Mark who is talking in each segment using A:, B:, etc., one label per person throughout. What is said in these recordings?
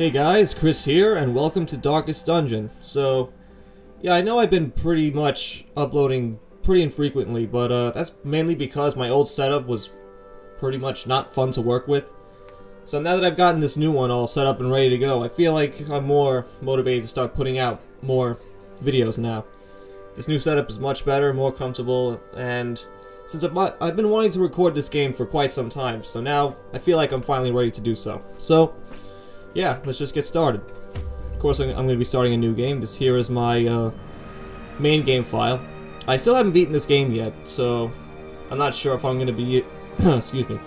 A: Hey guys, Chris here, and welcome to Darkest Dungeon. So, yeah, I know I've been pretty much uploading pretty infrequently, but that's mainly because my old setup was pretty much not fun to work with. So now that I've gotten this new one all set up and ready to go, I feel like I'm more motivated to start putting out more videos now. This new setup is much better, more comfortable, and since I've been wanting to record this game for quite some time, so now I feel like I'm finally ready to do so. So, yeah, let's just get started. Of course, I'm going to be starting a new game. This here is my main game file. I still haven't beaten this game yet, so I'm not sure if I'm going to be excuse me,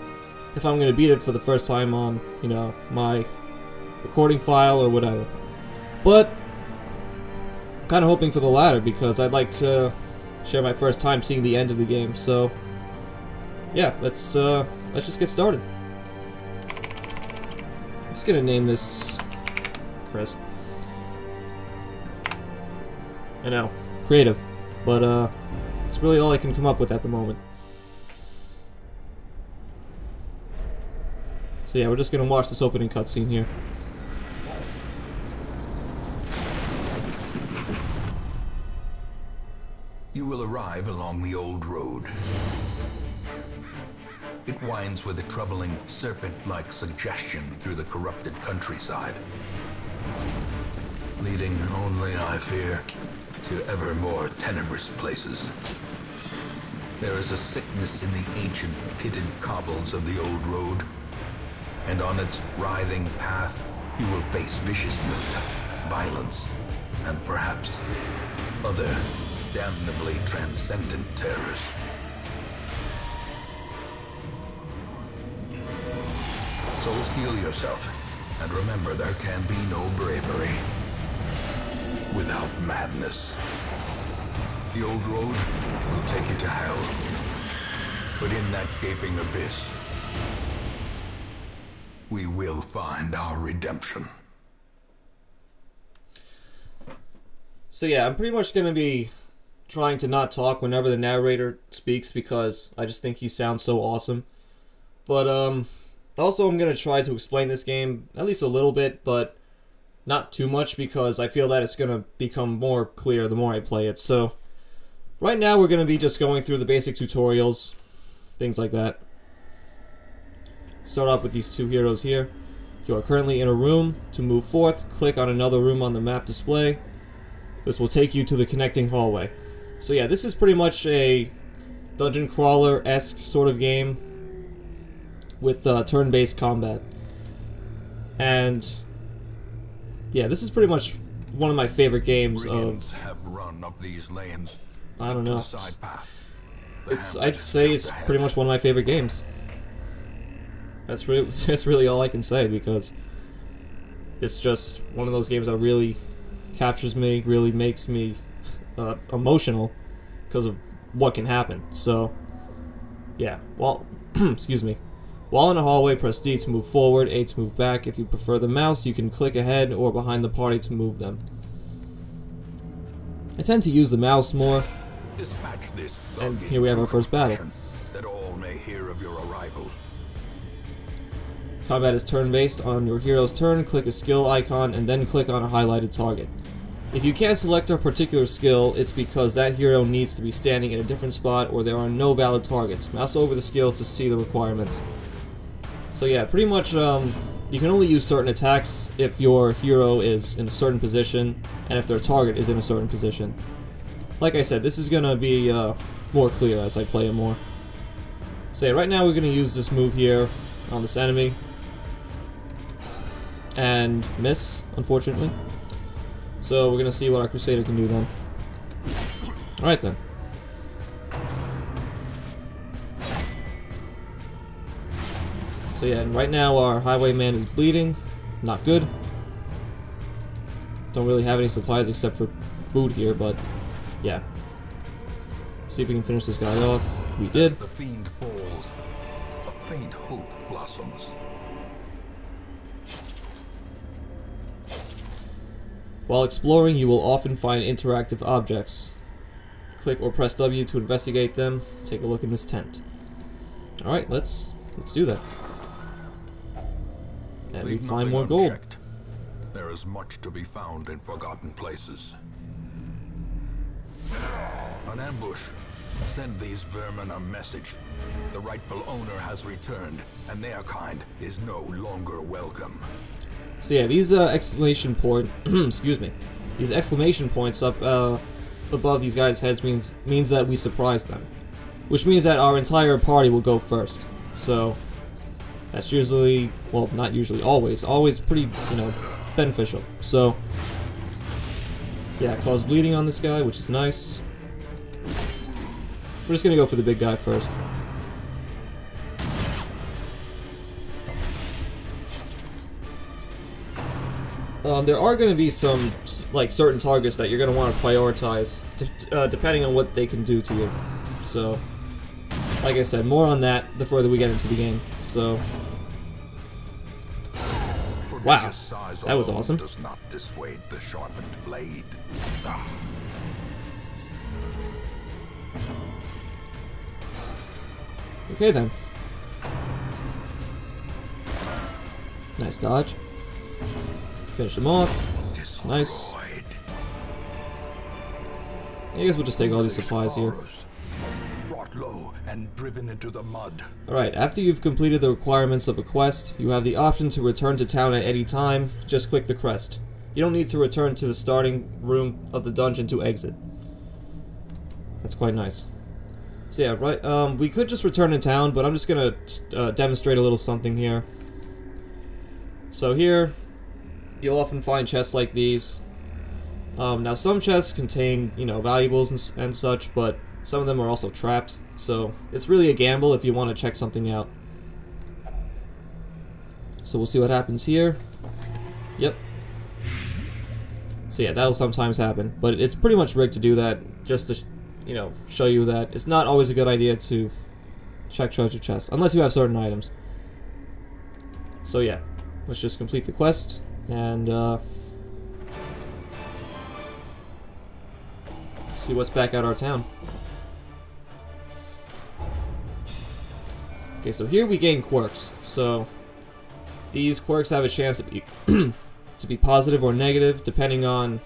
A: if I'm going to beat it for the first time on, you know, my recording file or whatever. But I'm kind of hoping for the latter because I'd like to share my first time seeing the end of the game. So yeah, let's just get started. I'm just gonna name this Chris. I know, creative, but it's really all I can come up with at the moment. So yeah, we're just gonna watch this opening cutscene here.
B: You will arrive along the old road. It winds with a troubling serpent-like suggestion through the corrupted countryside, leading only, I fear, to ever more tenebrous places. There is a sickness in the ancient pitted cobbles of the old road, and on its writhing path you will face viciousness, violence, and perhaps other damnably transcendent terrors. So steel yourself, and remember there can be no bravery without madness. The old road will take you to hell, but in that gaping abyss, we will find our redemption.
A: So yeah, I'm pretty much gonna be trying to not talk whenever the narrator speaks because I just think he sounds so awesome. But also I'm gonna try to explain this game at least a little bit, but not too much because I feel that it's gonna become more clear the more I play it. So right now we're gonna be just going through the basic tutorials, things like that. Start off with these two heroes here. You are currently in a room. To move forth, click on another room on the map display. This will take you to the connecting hallway. So yeah, this is pretty much a dungeon crawler-esque sort of game with turn-based combat. And yeah, this is pretty much one of my favorite games of...
B: have run up these lanes.
A: I don't know. I'd say it's pretty much one of my favorite games. That's really all I can say because it's just one of those games that really captures me, really makes me emotional because of what can happen. So yeah, well, excuse me. While in a hallway, press D to move forward, A to move back. If you prefer the mouse, you can click ahead or behind the party to move them. I tend to use the mouse more.
B: Dispatch this,
A: and here we have our first battle.
B: That all may hear of your arrival.
A: Combat is turn-based. On your hero's turn, click a skill icon and then click on a highlighted target. If you can't select a particular skill, it's because that hero needs to be standing in a different spot or there are no valid targets. Mouse over the skill to see the requirements. So yeah, pretty much you can only use certain attacks if your hero is in a certain position and if their target is in a certain position. Like I said, this is going to be more clear as I play it more. So yeah, right now we're going to use this move here on this enemy. And miss, unfortunately. So we're gonna see what our Crusader can do then. Alright then. So yeah, and right now our highwayman is bleeding. Not good. Don't really have any supplies except for food here, but yeah. See if we can finish this guy off. We did.
B: As the fiend falls, a faint hope blossoms.
A: While exploring, you will often find interactive objects. Click or press W to investigate them. Take a look in this tent. Alright, let's do that. And we find more gold.
B: There is much to be found in forgotten places. An ambush. Send these vermin a message. The rightful owner has returned, and their kind is no longer welcome.
A: So yeah, these exclamation point, excuse me, these exclamation points up above these guys' heads means that we surprise them, which means that our entire party will go first. So that's usually, well, not usually, always pretty, you know, beneficial. So yeah, cause bleeding on this guy, which is nice. We're just gonna go for the big guy first. There are going to be some, like, certain targets that you're going to want to prioritize, depending on what they can do to you. So, like I said, more on that the further we get into the game. So, wow, that was awesome.
B: Does not dissuade the sharpened blade.
A: Okay then. Nice dodge. Finish them off. Nice. I guess we'll just take all these supplies here.
B: Brought low and driven into the mud.
A: Alright, after you've completed the requirements of a quest, you have the option to return to town at any time. Just click the crest. You don't need to return to the starting room of the dungeon to exit. That's quite nice. So yeah, right, we could just return to town, but I'm just gonna demonstrate a little something here. So here, you'll often find chests like these. Now some chests contain, you know, valuables and such, but some of them are also trapped. So it's really a gamble if you want to check something out. So we'll see what happens here. Yep. So yeah, that'll sometimes happen, but it's pretty much rigged to do that, just to, you know, show you that it's not always a good idea to check treasure chests, unless you have certain items. So yeah, let's just complete the quest. And see what's back at our town. Okay, so here we gain quirks. So these quirks have a chance to be to be positive or negative depending on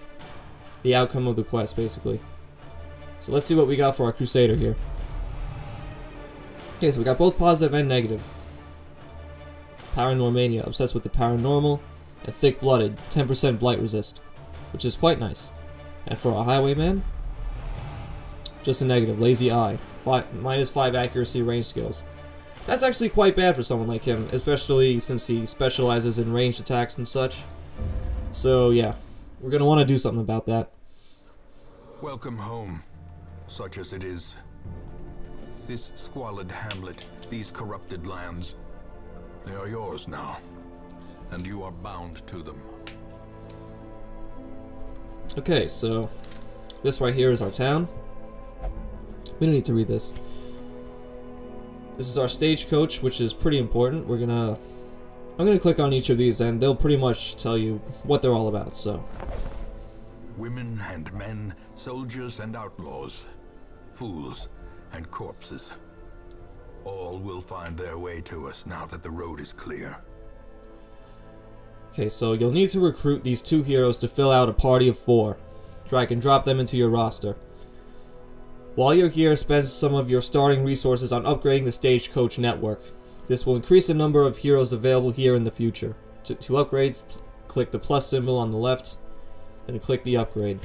A: the outcome of the quest, basically. So let's see what we got for our Crusader here. Okay, so we got both positive and negative. Paranormania, obsessed with the paranormal. And thick-blooded, 10% blight resist, which is quite nice. And for a highwayman, just a negative, lazy eye, -5 accuracy range skills. That's actually quite bad for someone like him, especially since he specializes in ranged attacks and such. So yeah, we're gonna want to do something about that.
B: Welcome home, such as it is. This squalid hamlet, these corrupted lands, they are yours now. And you are bound to them.
A: Okay, so this right here is our town. We don't need to read this. This is our stagecoach, which is pretty important. I'm gonna click on each of these, and they'll pretty much tell you what they're all about. So,
B: women and men, soldiers and outlaws, fools and corpses, all will find their way to us now that the road is clear.
A: okay, so you'll need to recruit these 2 heroes to fill out a party of 4. Drag and drop them into your roster. While you're here, spend some of your starting resources on upgrading the stagecoach network. This will increase the number of heroes available here in the future. To upgrade, click the plus symbol on the left, then click the upgrade.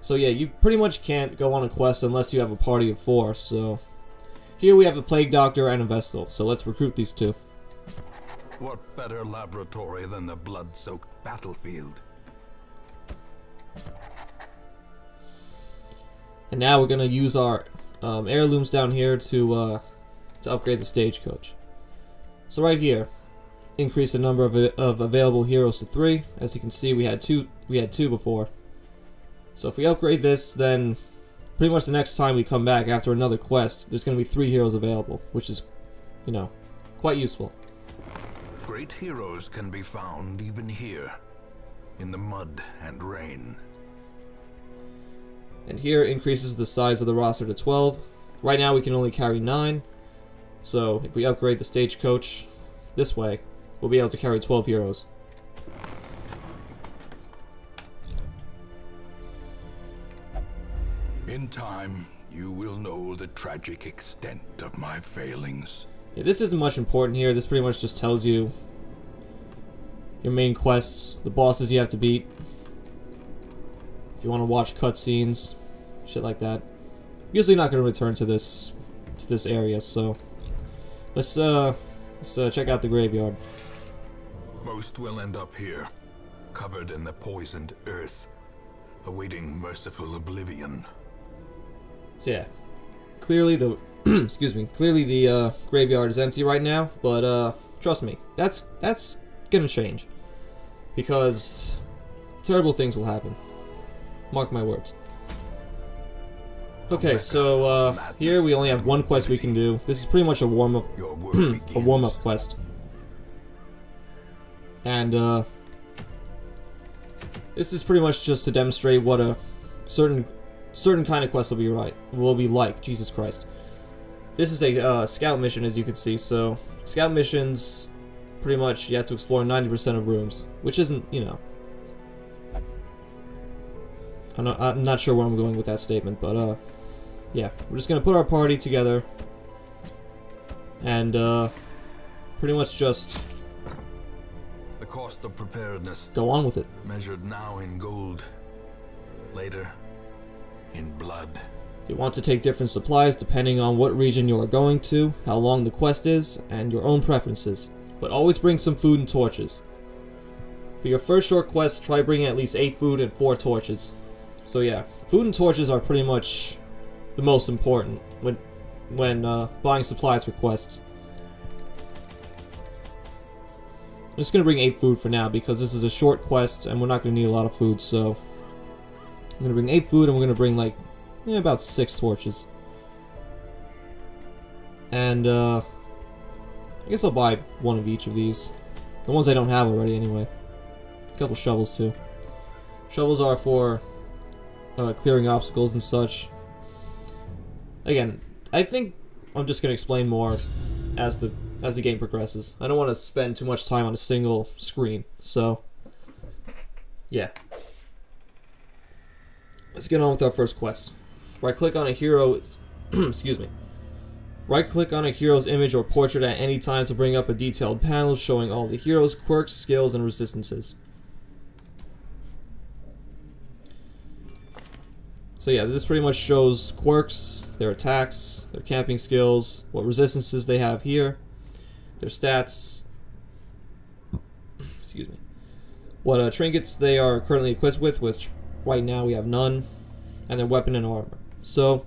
A: So yeah, you pretty much can't go on a quest unless you have a party of 4, so... Here we have a Plague Doctor and a Vestal, so let's recruit these 2.
B: What better laboratory than the blood-soaked battlefield?
A: And now we're gonna use our heirlooms down here to upgrade the stagecoach. So right here, increase the number of available heroes to 3. As you can see, we had two before. So if we upgrade this, then pretty much the next time we come back after another quest, there's gonna be 3 heroes available, which is, you know, quite useful.
B: Great heroes can be found even here, in the mud and rain.
A: And here increases the size of the roster to 12. Right now we can only carry 9. So if we upgrade the stagecoach this way, we'll be able to carry 12 heroes.
C: In time, you will know the tragic extent of my failings.
A: Yeah, this isn't much important here. This pretty much just tells you your main quests, the bosses you have to beat. If you want to watch cutscenes, shit like that. I'm usually not going to return to this area, so let's check out the graveyard.
B: Most will end up here, covered in the poisoned earth, awaiting merciful oblivion.
A: So yeah, clearly the excuse me, clearly the graveyard is empty right now, but trust me, that's gonna change, because terrible things will happen. Mark my words. Okay, so here we only have one quest we can do. This is pretty much a warm-up a warm-up quest. And this is pretty much just to demonstrate what a certain kind of quest will be like. Jesus Christ. This is a scout mission, as you can see. So scout missions, pretty much you have to explore 90% of rooms, which isn't, you know. I'm not sure where I'm going with that statement, but yeah, we're just gonna put our party together and pretty much just
B: The cost of preparedness,
A: go on with it.
B: measured now in gold, later in blood.
A: You want to take different supplies depending on what region you are going to, how long the quest is, and your own preferences. But always bring some food and torches. For your first short quest, try bringing at least 8 food and 4 torches. So yeah, food and torches are pretty much the most important when buying supplies for quests. I'm just gonna bring 8 food for now because this is a short quest and we're not gonna need a lot of food. So I'm gonna bring 8 food and we're gonna bring like about 6 torches. And I guess I'll buy one of each of these. The ones I don't have already anyway. A couple shovels too. Shovels are for clearing obstacles and such. Again, I think I'm just gonna explain more as the game progresses. I don't want to spend too much time on a single screen, so yeah. Let's get on with our first quest. Right-click on a hero. Excuse me. Right-click on a hero's image or portrait at any time to bring up a detailed panel showing all the hero's quirks, skills, and resistances. So yeah, this pretty much shows quirks, their attacks, their camping skills, what resistances they have here, their stats, excuse me, what trinkets they are currently equipped with, which right now we have none, and their weapon and armor. So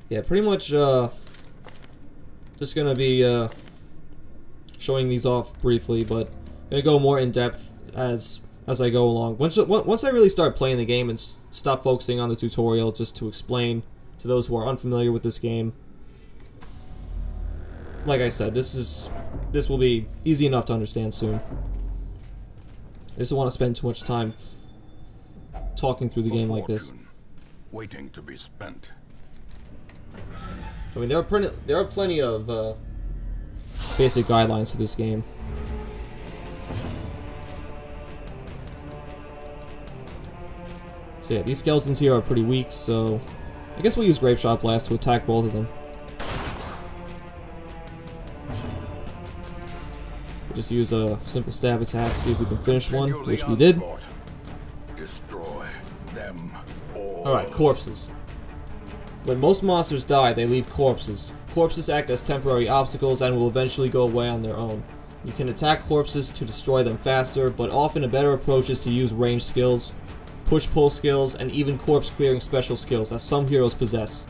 A: yeah, pretty much just gonna be showing these off briefly, but gonna go more in depth as I go along. Once I really start playing the game and stop focusing on the tutorial just to explain to those who are unfamiliar with this game. Like I said, this will be easy enough to understand soon. I just don't want to spend too much time talking through the game like this.
C: Waiting to be spent.
A: I mean, there are plenty of basic guidelines to this game. So yeah, these skeletons here are pretty weak, so I guess we'll use Grape Shot Blast to attack both of them. We'll just use a simple stab attack, see if we can finish one, which we did.
C: Destroy them all.
A: Alright, corpses. When most monsters die, they leave corpses. Corpses act as temporary obstacles and will eventually go away on their own. You can attack corpses to destroy them faster, but often a better approach is to use ranged skills, push-pull skills, and even corpse-clearing special skills that some heroes possess.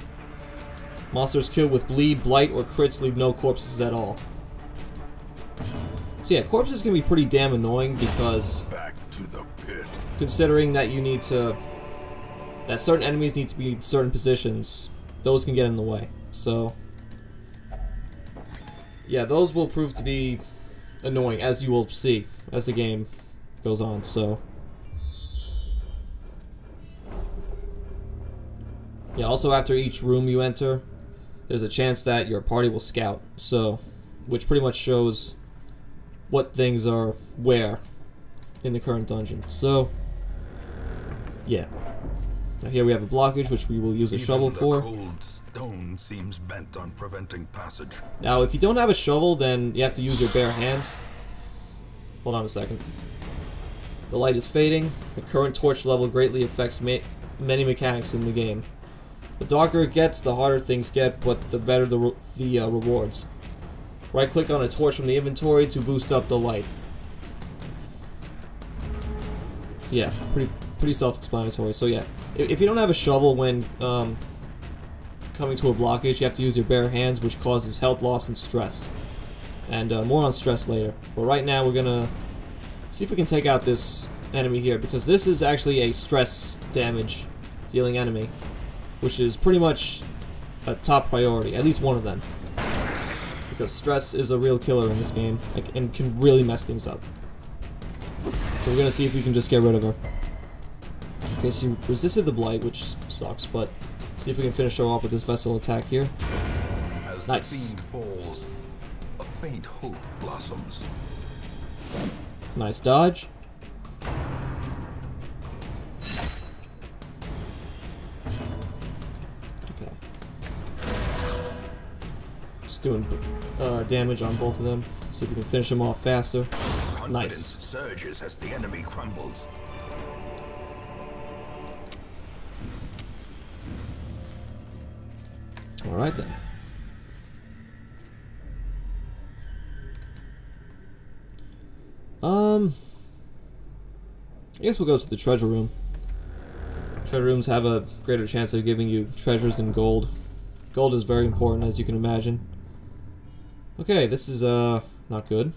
A: Monsters killed with bleed, blight, or crits leave no corpses at all. So yeah, corpses can be pretty damn annoying because
C: Back to the pit.
A: considering that that certain enemies need to be in certain positions, those can get in the way. So yeah, those will prove to be annoying, as you will see as the game goes on. So yeah, also after each room you enter, there's a chance that your party will scout, so which pretty much shows what things are where in the current dungeon. So Yeah. Now here we have a blockage, which we will use a shovel for.
B: The cold stone seems bent on preventing passage.
A: Now, if you don't have a shovel, then you have to use your bare hands. Hold on a second. The light is fading. The current torch level greatly affects many mechanics in the game. The darker it gets, the harder things get, but the better the rewards. Right-click on a torch from the inventory to boost up the light. So yeah, pretty self-explanatory. So yeah, if you don't have a shovel when coming to a blockage, you have to use your bare hands, which causes health loss and stress. And more on stress later. But right now we're gonna see if we can take out this enemy here, because this is actually a stress damage dealing enemy, which is pretty much a top priority, at least one of them. Because stress is a real killer in this game, like, and can really mess things up. So we're gonna see if we can just get rid of her. Okay, she resisted the blight, which sucks, but see if we can finish her off with this vessel attack here.
B: As
A: nice.
B: the fiend falls, a faint hope blossoms.
A: Nice dodge. Okay. Just doing damage on both of them. See if we can finish them off faster.
B: Confidence
A: Nice.
B: surges as the enemy crumbles.
A: Alright then. I guess we'll go to the treasure room. Treasure rooms have a greater chance of giving you treasures and gold. Gold is very important, as you can imagine. Okay, this is not good.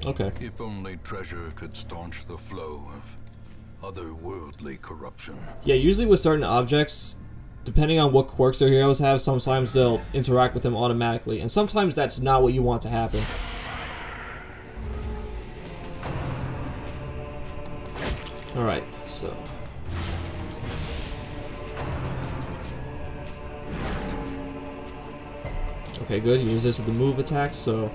A: Okay.
B: If only treasure could staunch the flow of otherworldly corruption.
A: Yeah, usually with certain objects, depending on what quirks their heroes have, sometimes they'll interact with them automatically, and sometimes that's not what you want to happen. Alright, so... Okay, good, he resisted the move attack, so...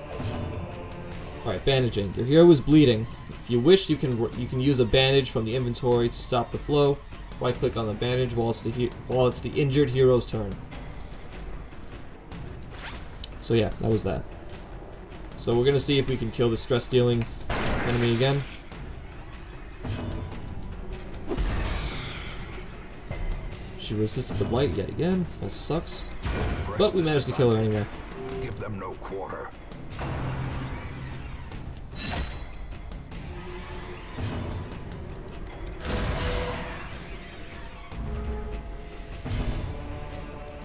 A: Alright, bandaging. Your hero is bleeding. If you wish, you can use a bandage from the inventory to stop the flow. Right-click on the bandage while it's the injured hero's turn. So yeah, that was that. So we're gonna see if we can kill the stress-dealing enemy again. She resisted the blight yet again. That sucks. But we managed to kill her anyway.
B: Give them no quarter.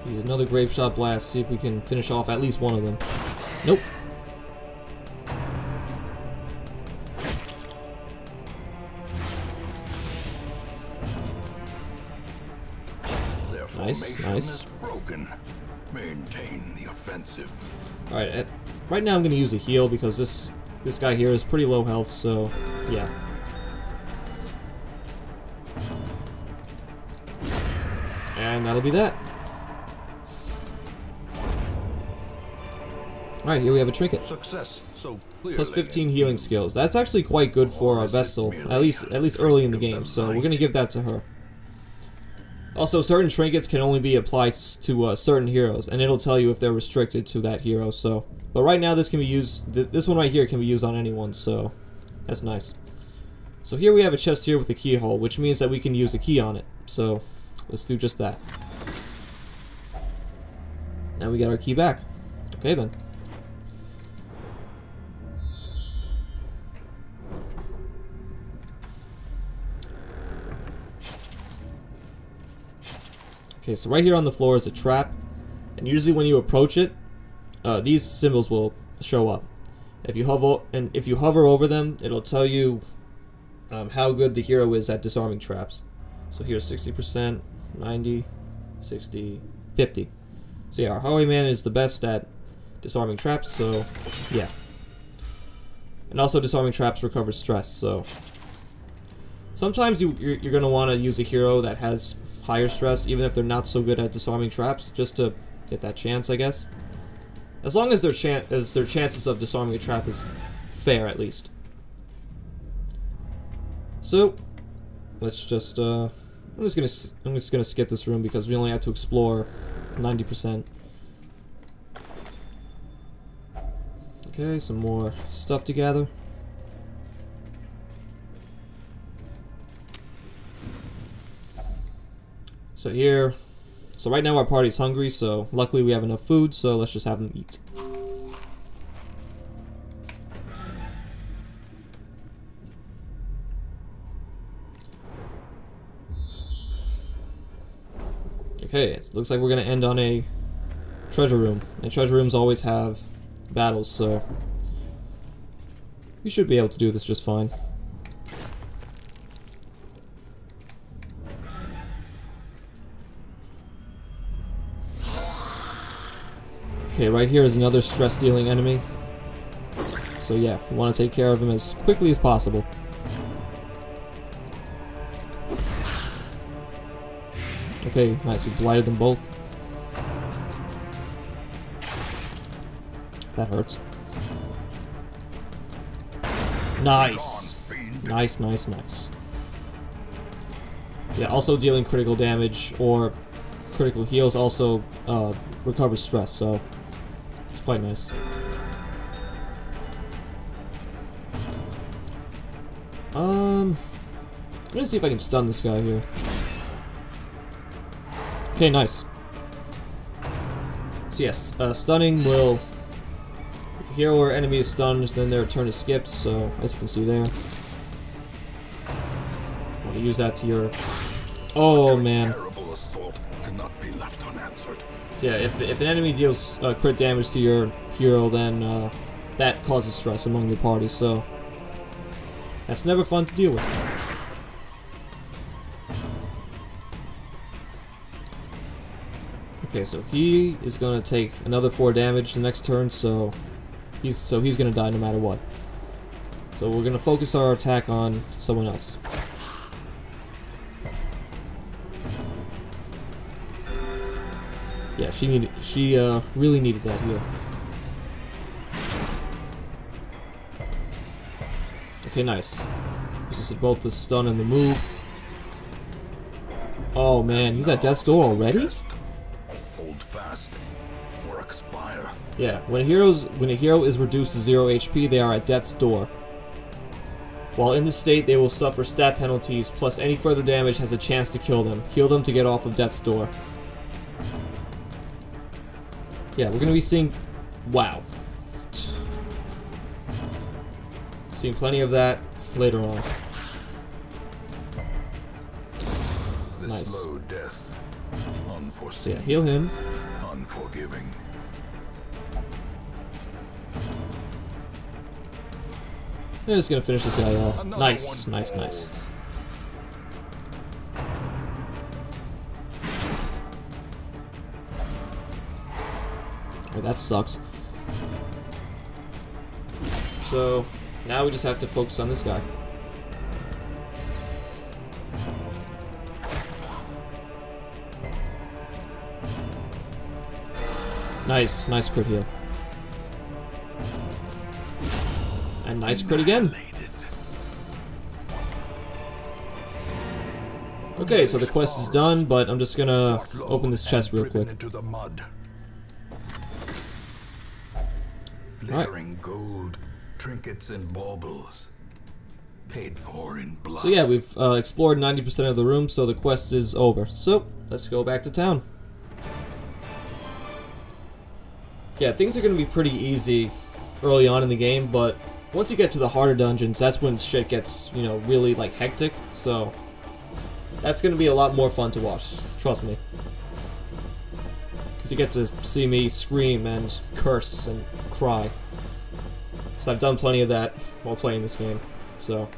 A: Use another grape shot blast, see if we can finish off at least one of them. Nope. Nice, nice.
B: Broken. Maintain the offensive.
A: Alright, right now I'm going to use a heal because this guy here is pretty low health, so yeah. And that'll be that. Alright, here we have a trinket.
B: Success so clearly.
A: Plus 15 healing skills. That's actually quite good for a Vestal, at least early in the game, so we're going to give that to her. Also, certain trinkets can only be applied to certain heroes, and it'll tell you if they're restricted to that hero, so... But right now this can be used, this one right here can be used on anyone, so that's nice. So here we have a chest here with a keyhole, which means that we can use a key on it, so let's do just that. Now we got our key back. Okay then. Okay, so right here on the floor is a trap, and usually when you approach it, these symbols will show up. If you hover over them, it'll tell you how good the hero is at disarming traps. So here's 60%, 90, 60, 50. So yeah, our Highwayman is the best at disarming traps, so yeah. And also disarming traps recovers stress, so sometimes you're going to want to use a hero that has higher stress, even if they're not so good at disarming traps, just to get that chance, I guess. As long as their chances of disarming a trap is fair, at least. So, let's just I'm just gonna skip this room because we only have to explore 90%. Okay, some more stuff to gather. So right now our party's hungry, so luckily we have enough food, so let's just have them eat. Okay, it looks like we're gonna end on a treasure room, and treasure rooms always have battles, so we should be able to do this just fine. Okay, right here is another stress-dealing enemy. So yeah, we want to take care of him as quickly as possible. Okay, nice, we blighted them both. That hurts. Nice! Nice, nice, nice. Yeah, also dealing critical damage or critical heals also recovers stress, so it's quite nice. I'm gonna see if I can stun this guy here. Okay, nice. So yes, stunning will... If a hero or enemy is stunned, then their turn is skipped, so as you can see there. Want to use that to your... Oh, man. So yeah, if an enemy deals crit damage to your hero, then that causes stress among your party, so... That's never fun to deal with. Okay, so he is gonna take another 4 damage the next turn, so he's gonna die no matter what. So we're gonna focus our attack on someone else. Yeah, she really needed that heal. Okay, nice. Resisted both the stun and the move. Oh man, he's at death's door already?
B: Hold fast or expire.
A: Yeah, when a hero is reduced to 0 HP, they are at death's door. While in this state, they will suffer stat penalties, plus any further damage has a chance to kill them. Heal them to get off of death's door. Yeah, we're gonna be seeing... Wow. Seeing plenty of that later on.
B: This
A: nice.
B: Slow death.
A: So yeah, heal him.
B: Unforgiving.
A: I'm just gonna finish this guy off. Nice, nice, nice. Okay, that sucks. So now we just have to focus on this guy. Nice, nice crit heal. And nice crit again. Okay, so the quest is done, but I'm just gonna open this chest real quick.
B: Glittering gold, trinkets and baubles, paid for in blood.
A: So yeah, we've explored 90% of the room, so the quest is over. So let's go back to town. Yeah, things are gonna be pretty easy early on in the game, but once you get to the harder dungeons, that's when shit gets, you know, really like hectic. So that's gonna be a lot more fun to watch. Trust me. Because you get to see me scream and curse and cry. So I've done plenty of that while playing this game. So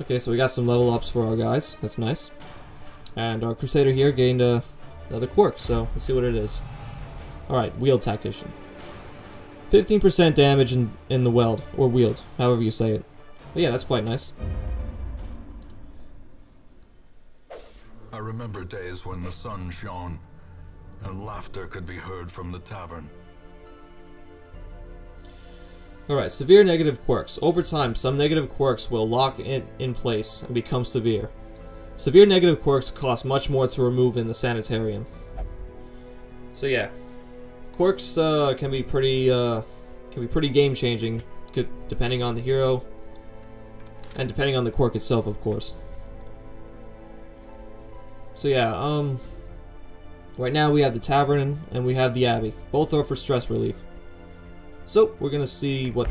A: okay, so we got some level ups for our guys. That's nice. And our Crusader here gained another quirk, so let's see what it is. Alright, Wield Tactician. 15% damage in the weld, or wield, however you say it. But yeah, that's quite nice.
B: I remember days when the sun shone and laughter could be heard from the tavern.
A: Alright, severe negative quirks. Over time, some negative quirks will lock in place and become severe. Severe negative quirks cost much more to remove in the sanitarium. So yeah, quirks can be pretty game-changing, depending on the hero, and depending on the quirk itself, of course. So yeah, right now we have the tavern and we have the abbey. Both are for stress relief. So we're gonna see what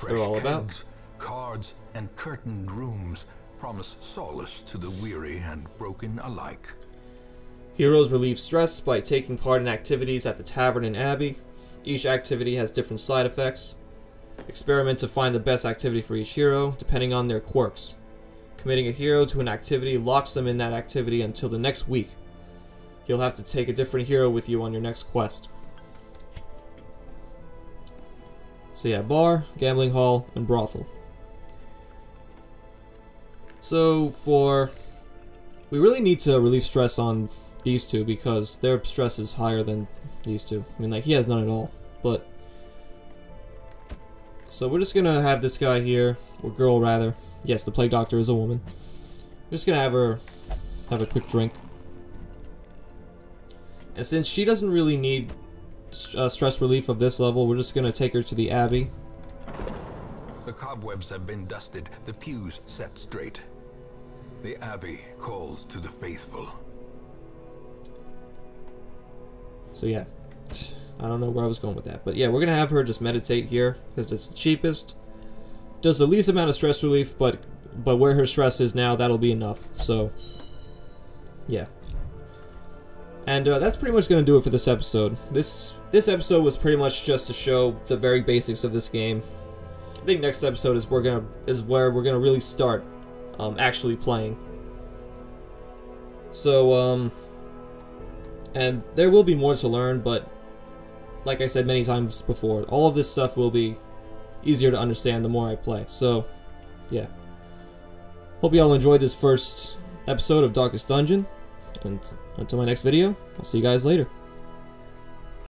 A: they're all about.
B: Kegs, cards, and curtained rooms promise solace to the weary and broken alike.
A: Heroes relieve stress by taking part in activities at the tavern and abbey. Each activity has different side effects. Experiment to find the best activity for each hero, depending on their quirks. Committing a hero to an activity locks them in that activity until the next week. You'll have to take a different hero with you on your next quest. So yeah, bar, gambling hall, and brothel. So we really need to relieve stress on these two because their stress is higher than these two. I mean, like, he has none at all. But so we're just gonna have this guy here, or girl rather. Yes, the plague doctor is a woman. We're just gonna have her have a quick drink. And since she doesn't really need stress relief of this level, we're just gonna take her to the abbey.
B: The cobwebs have been dusted, the pews set straight. The abbey calls to the faithful.
A: So yeah, I don't know where I was going with that, but yeah, we're gonna have her just meditate here because it's the cheapest, does the least amount of stress relief, but where her stress is now, that'll be enough. So yeah. And that's pretty much going to do it for this episode. This episode was pretty much just to show the very basics of this game. I think next episode is where we're gonna really start actually playing. So and there will be more to learn, but like I said many times before, all of this stuff will be easier to understand the more I play. So yeah. Hope you all enjoyed this first episode of Darkest Dungeon. And until my next video, I'll see you guys later.